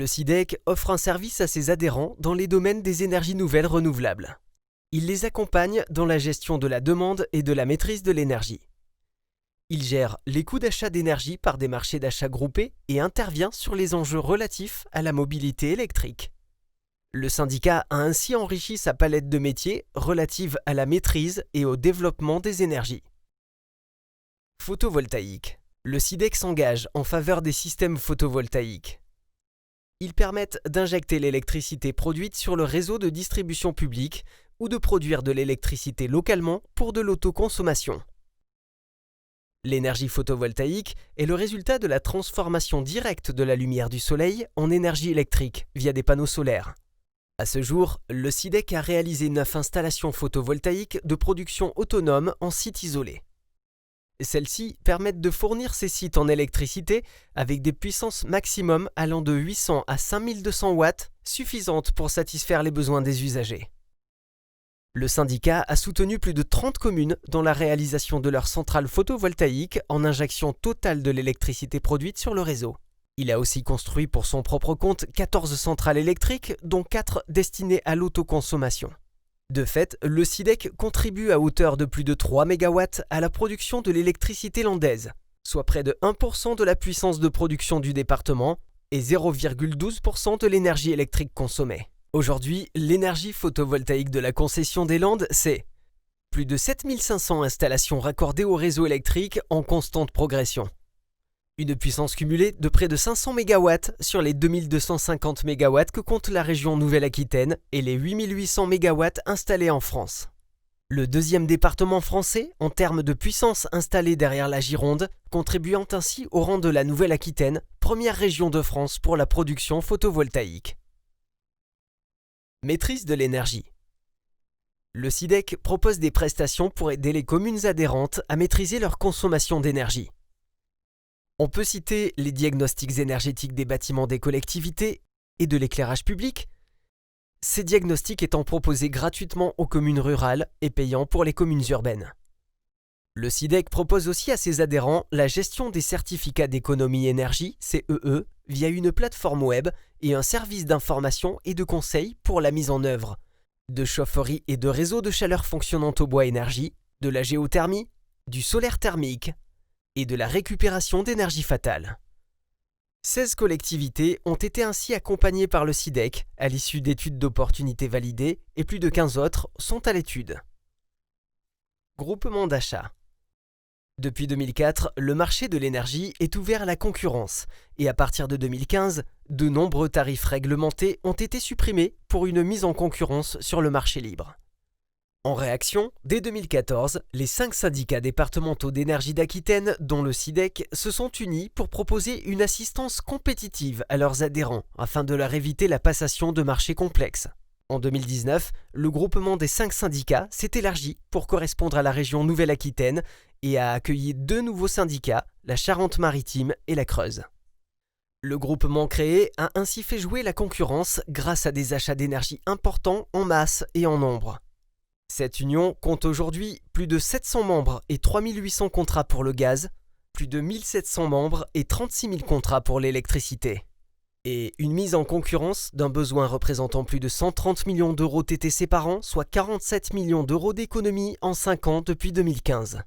Le SIDEC offre un service à ses adhérents dans les domaines des énergies nouvelles renouvelables. Il les accompagne dans la gestion de la demande et de la maîtrise de l'énergie. Il gère les coûts d'achat d'énergie par des marchés d'achat groupés et intervient sur les enjeux relatifs à la mobilité électrique. Le syndicat a ainsi enrichi sa palette de métiers relative à la maîtrise et au développement des énergies. Photovoltaïque. Le SIDEC s'engage en faveur des systèmes photovoltaïques. Ils permettent d'injecter l'électricité produite sur le réseau de distribution publique ou de produire de l'électricité localement pour de l'autoconsommation. L'énergie photovoltaïque est le résultat de la transformation directe de la lumière du soleil en énergie électrique via des panneaux solaires. À ce jour, le SIDEC a réalisé 9 installations photovoltaïques de production autonome en site isolé. Celles-ci permettent de fournir ces sites en électricité avec des puissances maximum allant de 800 à 5200 watts, suffisantes pour satisfaire les besoins des usagers. Le syndicat a soutenu plus de 30 communes dans la réalisation de leurs centrales photovoltaïques en injection totale de l'électricité produite sur le réseau. Il a aussi construit pour son propre compte 14 centrales électriques, dont 4 destinées à l'autoconsommation. De fait, le SIDEC contribue à hauteur de plus de 3 MW à la production de l'électricité landaise, soit près de 1% de la puissance de production du département et 0,12% de l'énergie électrique consommée. Aujourd'hui, l'énergie photovoltaïque de la concession des Landes, c'est plus de 7500 installations raccordées au réseau électrique en constante progression. Une puissance cumulée de près de 500 MW sur les 2250 MW que compte la région Nouvelle-Aquitaine et les 8800 MW installés en France. Le deuxième département français en termes de puissance installée derrière la Gironde, contribuant ainsi au rang de la Nouvelle-Aquitaine, première région de France pour la production photovoltaïque. Maîtrise de l'énergie. Le SIDEC propose des prestations pour aider les communes adhérentes à maîtriser leur consommation d'énergie. On peut citer les diagnostics énergétiques des bâtiments des collectivités et de l'éclairage public, ces diagnostics étant proposés gratuitement aux communes rurales et payants pour les communes urbaines. Le SIDEC propose aussi à ses adhérents la gestion des certificats d'économie énergie, CEE, via une plateforme web et un service d'information et de conseil pour la mise en œuvre de chaufferie et de réseaux de chaleur fonctionnant au bois énergie, de la géothermie, du solaire thermique, et de la récupération d'énergie fatale. 16 collectivités ont été ainsi accompagnées par le SIDEC à l'issue d'études d'opportunité validées et plus de 15 autres sont à l'étude. Groupement d'achat. Depuis 2004, le marché de l'énergie est ouvert à la concurrence et à partir de 2015, de nombreux tarifs réglementés ont été supprimés pour une mise en concurrence sur le marché libre. En réaction, dès 2014, les 5 syndicats départementaux d'énergie d'Aquitaine, dont le SIDEC, se sont unis pour proposer une assistance compétitive à leurs adhérents afin de leur éviter la passation de marchés complexes. En 2019, le groupement des 5 syndicats s'est élargi pour correspondre à la région Nouvelle-Aquitaine et a accueilli 2 nouveaux syndicats, la Charente-Maritime et la Creuse. Le groupement créé a ainsi fait jouer la concurrence grâce à des achats d'énergie importants en masse et en nombre. Cette union compte aujourd'hui plus de 700 membres et 3800 contrats pour le gaz, plus de 1700 membres et 36 000 contrats pour l'électricité. Et une mise en concurrence d'un besoin représentant plus de 130 millions d'euros TTC par an, soit 47 millions d'euros d'économies en 5 ans depuis 2015.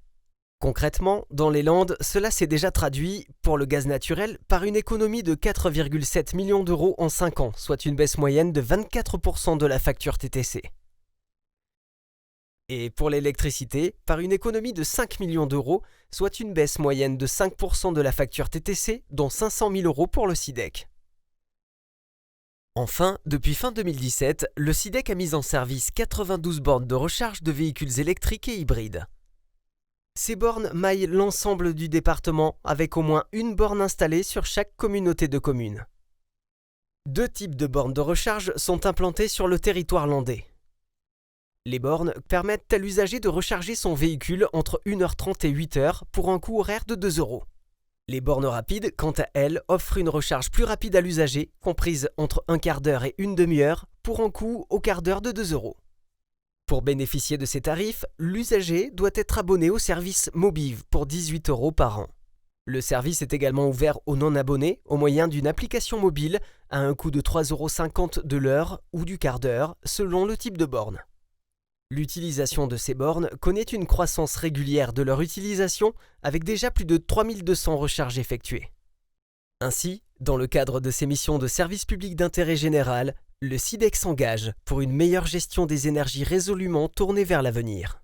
Concrètement, dans les Landes, cela s'est déjà traduit, pour le gaz naturel, par une économie de 4,7 millions d'euros en 5 ans, soit une baisse moyenne de 24% de la facture TTC. Et pour l'électricité, par une économie de 5 millions d'euros, soit une baisse moyenne de 5% de la facture TTC, dont 500 000 euros pour le SIDEC. Enfin, depuis fin 2017, le SIDEC a mis en service 92 bornes de recharge de véhicules électriques et hybrides. Ces bornes maillent l'ensemble du département avec au moins une borne installée sur chaque communauté de communes. 2 types de bornes de recharge sont implantées sur le territoire landais. Les bornes permettent à l'usager de recharger son véhicule entre 1h30 et 8h pour un coût horaire de 2 €. Les bornes rapides, quant à elles, offrent une recharge plus rapide à l'usager, comprise entre un quart d'heure et une demi-heure, pour un coût au quart d'heure de 2 €. Pour bénéficier de ces tarifs, l'usager doit être abonné au service Mobiv pour 18 € par an. Le service est également ouvert aux non-abonnés au moyen d'une application mobile à un coût de 3,50 € de l'heure ou du quart d'heure selon le type de borne. L'utilisation de ces bornes connaît une croissance régulière de leur utilisation avec déjà plus de 3200 recharges effectuées. Ainsi, dans le cadre de ses missions de service public d'intérêt général, le SIDEC s'engage pour une meilleure gestion des énergies résolument tournée vers l'avenir.